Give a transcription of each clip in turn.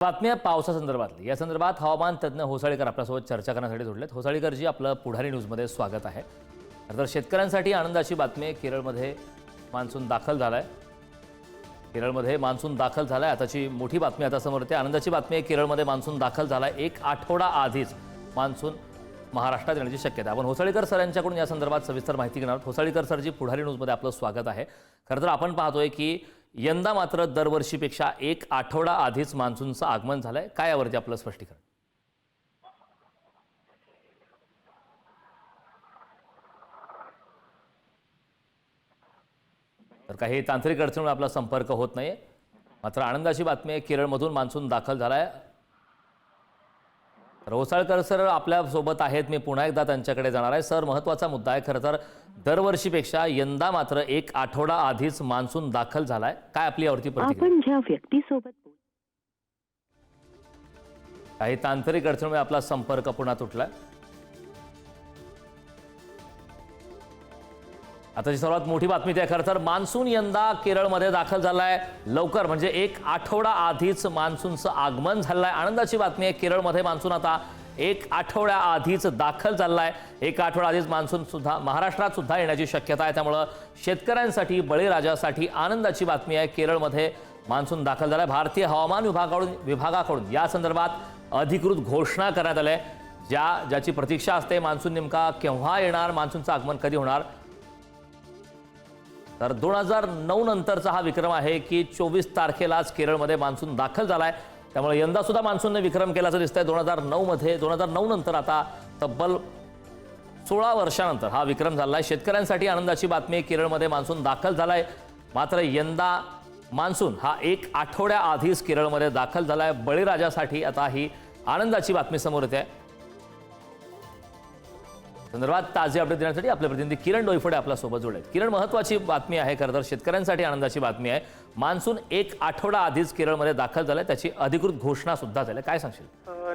बातम्या पावसासंदर्भातली या संदर्भात हवामान तज्ज्ञ होसाळीकर आपल्यासोबत चर्चा करण्यासाठी जोडलेत। होसाळीकरजी आपलं पुढारी न्यूजमध्ये स्वागत आहे। तर शेतकऱ्यांसाठी आनंदाची बातमी आहे, केरळमध्ये मान्सून दाखल झालाय। केरळमध्ये मान्सून दाखल झालाय, आताची मोठी बातमी आता समोर येते। आनंदाची बातमी आहे, केरळमध्ये मान्सून दाखल झालाय। एक आठवडा आधीच मान्सून महाराष्ट्रात येण्याची शक्यता आहे। आपण होसाळीकर सर यांच्याकडून या संदर्भात सविस्तर माहिती घेणार आहोत। होसाळीकर सरजी, पुढारी न्यूजमध्ये आपलं स्वागत आहे। खरं तर आपण पाहतोय की यंदा मात्र दरवर्षीपेक्षा एक आठवडा आधीच मान्सूनचं आगमन झालंय। काय यावरती आपलं स्पष्टीकरण? तर काही तांत्रिक अडचणीमुळे आपला संपर्क होत नाहीये, मात्र आनंदाची बातमी आहे, केरळमधून मान्सून दाखल झालाय। होसाळकर सर आपल्या सोबत आहेत, मी पुन्हा एकदा त्यांच्याकडे जाणार आहे। सर, महत्त्वाचा मुद्दा आहे खरं तर, दरवर्षीपेक्षा यंदा मात्र एक आठवडा आधीच मान्सून दाखल झालाय। काय आपली यावरती प्रतिक्रिया? आपण ज्या व्यक्तीसोबत काही तांत्रिक अडचणीमुळे आपला संपर्क पुन्हा तुटलाय। आताची सर्वात मोठी बातमी आहे खरं तर, मान्सून यंदा केरळमध्ये दाखल झालाय। लवकर म्हणजे एक आठवडा आधीच मान्सूनचं आगमन झालंय। आनंदाची बातमी आहे, केरळमध्ये मान्सून आता एक आठवड्या आधीच दाखल झालाय। एक आठवडा आधीच मान्सून सुद्धा महाराष्ट्रात सुद्धा येण्याची शक्यता आहे। त्यामुळे शेतकऱ्यांसाठी, बळीराजासाठी आनंदाची बातमी आहे, केरळमध्ये मान्सून दाखल झालाय। भारतीय हवामान विभागाकडून या संदर्भात अधिकृत घोषणा करण्यात आली आहे। ज्याची प्रतीक्षा असते, मान्सून नेमका केव्हा येणार, मान्सूनचं आगमन कधी होणार। तर 2009 नंतरचा हा विक्रम आहे की 24 तारखेलाच केरळमध्ये मान्सून दाखल झालाय। त्यामुळे यंदा सुद्धा मान्सूनने विक्रम केल्याचं दिसतंय। 2009 नंतर आता तब्बल 16 वर्षानंतर हा विक्रम झालाय। शेतकऱ्यांसाठी आनंदाची बातमी आहे, केरळमध्ये मान्सून दाखल झालाय। मात्र यंदा मान्सून हा एक आठवड्या आधीच केरळमध्ये दाखल झालाय। बळीराजासाठी आता ही आनंदाची बातमी समोर येते। संदर्भात ताजे अपडेट देण्यासाठी आपले प्रतिनिधी किरण डोईफोडे आपल्या सोबत जोडलेत। किरण, महत्त्वाची बातमी आहे खरं तर, शेतकऱ्यांसाठी आनंदाची बातमी आहे। मान्सून एक आठवडा आधीच केरळमध्ये दाखल झालाय, त्याची अधिकृत घोषणा सुद्धा झाली। काय सांगशील?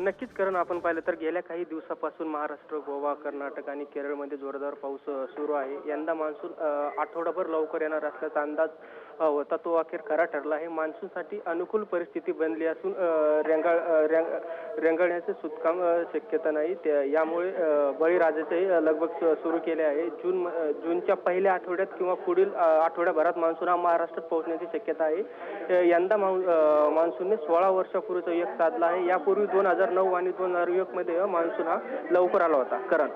नक्कीच करण, आपण पाहिलं तर गेल्या काही दिवसापासून महाराष्ट्र, गोवा, कर्नाटक आणि केरळमध्ये जोरदार पाऊस सुरू आहे। यंदा मान्सून आठवडाभर लवकर येणार असल्याचा अंदाज होता, तो अखेर खरा ठरला आहे। मान्सूनसाठी अनुकूल परिस्थिती बनली असून रेंगाळण्याचे सुतकाम शक्यता नाही। यामुळे बळीराजाचे लगबग सुरू केले आहे। जूनच्या पहिल्या आठवड्यात किंवा पुढील आठवड्याभरात मान्सून हा महाराष्ट्रात पोहोचण्याची शक्यता आहे। यंदा मान्सूनने 16 वर्षापूर्वीचा योग साधला आहे। यापूर्वी 2009 आणि 2001 मध्ये मान्सून हा लवकर आला होता। करण,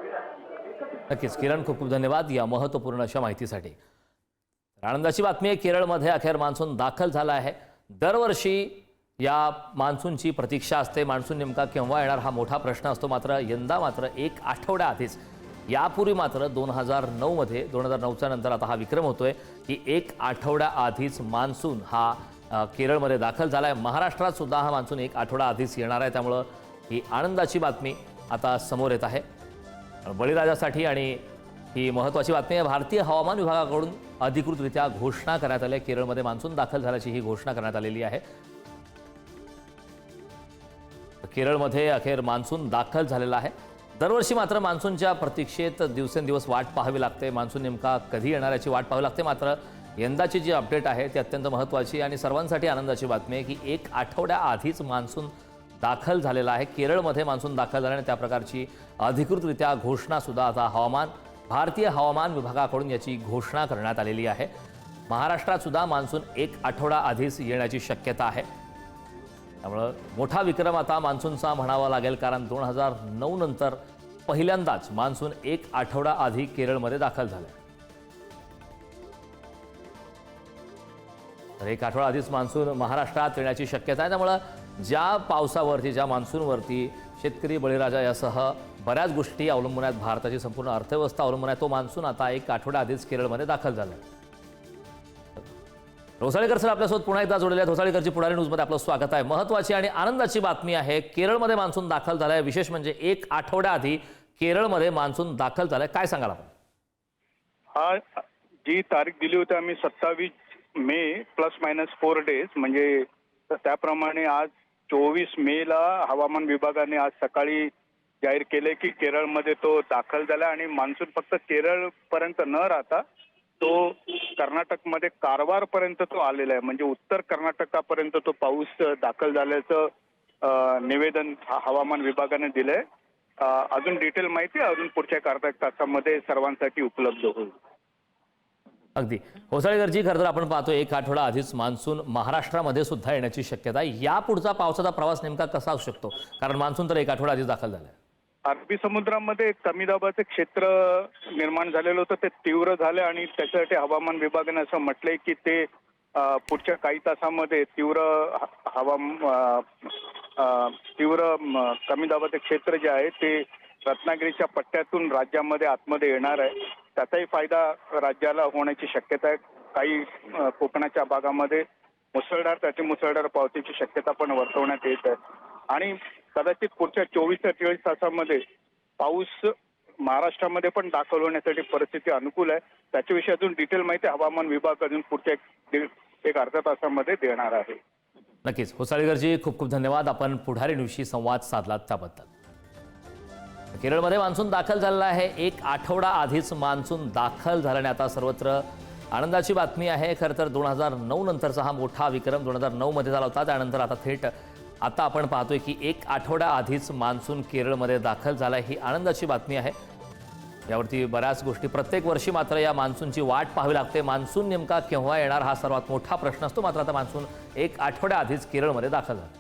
नक्कीच किरण, खूप खूप धन्यवाद या महत्त्वपूर्ण अशा माहितीसाठी। आनंदाची बातमी आहे, केरळमध्ये अखेर मान्सून दाखल झाला आहे। दरवर्षी या मान्सूनची प्रतीक्षा असते, मान्सून नेमका केव्हा येणार हा मोठा प्रश्न असतो। मात्र यंदा मात्र एक आठवड्या आधीच, यापूर्वी मात्र 2009च्या नंतर आता हा विक्रम होतोय की एक आठवड्या आधीच मान्सून हा केरळमध्ये दाखल झालाय। महाराष्ट्रात सुद्धा हा मान्सून एक आठवडा आधीच येणार आहे। त्यामुळं ही आनंदाची बातमी आता समोर येत आहे बळीराजासाठी, आणि ही महत्त्वाची बातमी आहे। भारतीय हवामान विभागाकडून अधिकृतरित्या घोषणा करण्यात आली आहे, केरळमध्ये मान्सून दाखल झाल्याची ही घोषणा करण्यात आलेली आहे। केरळमध्ये अखेर मान्सून दाखल झालेला आहे। दरवर्षी मात्र मान्सूनच्या प्रतीक्षेत दिवसेंदिवस वाट पाहावी लागते, मान्सून नेमका कधी येणार याची वाट पाहावी लागते। मात्र यंदाची जी अपडेट आहे ती अत्यंत महत्त्वाची आणि सर्वांसाठी आनंदाची बातमी आहे की एक आठवड्या आधीच मान्सून दाखल झालेला आहे। केरळमध्ये मान्सून दाखल झाल्याने त्या प्रकारची अधिकृतरित्या घोषणा सुद्धा आता भारतीय हवामान विभागाकडून याची घोषणा करण्यात आलेली आहे। महाराष्ट्रात सुद्धा मान्सून एक आठवडा आधीच येण्याची शक्यता आहे। त्यामुळे मोठा विक्रम आता मान्सूनचा म्हणावा लागेल, कारण 2009 नंतर पहिल्यांदाच मान्सून एक आठवडा आधी केरळमध्ये दाखल झालाय। तर एक आठवडा आधीच मान्सून महाराष्ट्रात येण्याची शक्यता आहे। त्यामुळे ज्या पावसावरती, ज्या मान्सूनवरती शेतकरी, बळीराजा यासह बऱ्याच गोष्टी अवलंबून आहेत, भारताची संपूर्ण अर्थव्यवस्था अवलंबून आहे, तो मान्सून आता एक आठवडा आधीच केरळमध्ये दाखल झालाय। होसाळीकर सर आपल्यासोबत पुन्हा एकदा जोडलेले आहेत। होसाळीकरची पुढारी न्यूजमध्ये आपलं स्वागत आहे। महत्त्वाची आणि आनंदाची बातमी आहे, केरळमध्ये मान्सून दाखल झालाय। विशेष म्हणजे एक आठवड्या आधी केरळमध्ये मान्सून दाखल झालाय। काय सांगाल आपण? हा जी तारीख दिली होती आम्ही 27 मे ±4 डेज, म्हणजे त्याप्रमाणे आज 24 मेला हवामान विभागाने आज सकाळी जाहीर केले की केरळमध्ये तो दाखल झाला आणि मान्सून फक्त केरळपर्यंत न राहता तो कर्नाटकमध्ये कारवारपर्यंत तो आलेला आहे। म्हणजे उत्तर कर्नाटकापर्यंत तो पाऊस दाखल झाल्याचं निवेदन हवामान विभागाने दिलंय. अजून डिटेल माहिती अजून पुढच्या अर्ध्या तासामध्ये सर्वांसाठी उपलब्ध होईल. अगदी होसाळीकरजी खरं तर आपण पाहतो एक आठवडा आधीच मान्सून महाराष्ट्रामध्ये सुद्धा येण्याची शक्यता आहे. या पुढचा पावसाचा प्रवास नेमका कसा असू शकतो, कारण मान्सून तर एक आठवडा आधीच दाखल झालाय. अरबी समुद्रामध्ये कमी दाबाचे क्षेत्र निर्माण झालेलं होतं, ते तीव्र झालं आणि त्याच्यासाठी हवामान विभागाने असं म्हटलंय की ते पुढच्या काही तासामध्ये कमी दाबाचे क्षेत्र जे आहे ते रत्नागिरीच्या पट्ट्यातून राज्यामध्ये आतमध्ये येणार आहे. त्याचाही फायदा राज्याला होण्याची शक्यता आहे. काही कोकणाच्या भागामध्ये मुसळधार पावसाची शक्यता पण वर्तवण्यात येत आहे आणि कदाचित पुढच्या 24 ते 48 तासामध्ये पाऊस महाराष्ट्रामध्ये पण दाखल होण्यासाठी परिस्थिती अनुकूल आहे. त्याच्याविषयी अजून डिटेल माहिती हवामान विभाग अजून पुढच्या एक अर्ध्या तासामध्ये देणार आहे. नक्कीच होसाळीकरजी खूप खूप धन्यवाद. आपण पुढारी न्यूजशी संवाद साधलात त्याबद्दल. केरळमध्ये मान्सून दाखल झालेला आहे. एक आठवडा आधीच मान्सून दाखल झाल्याने आता सर्वत्र आनंदाची बातमी आहे. खरं तर 2009 नंतरचा हा मोठा विक्रम 2009 मध्ये झाला होता. त्यानंतर आता आपण पाहतोय की एक आठवडा आधीच मान्सून केरळमध्ये दाखल झाला. ही आनंदाची बातमी आहे. यावरती बऱ्याच गोष्टी प्रत्येक वर्षी मात्र या मान्सूनची वाट पाहावी लागते. मान्सून नेमका केव्हा येणार हा सर्वात मोठा प्रश्न असतो. मात्र आता मान्सून एक आठवड्या आधीच केरळमध्ये दाखल झाला.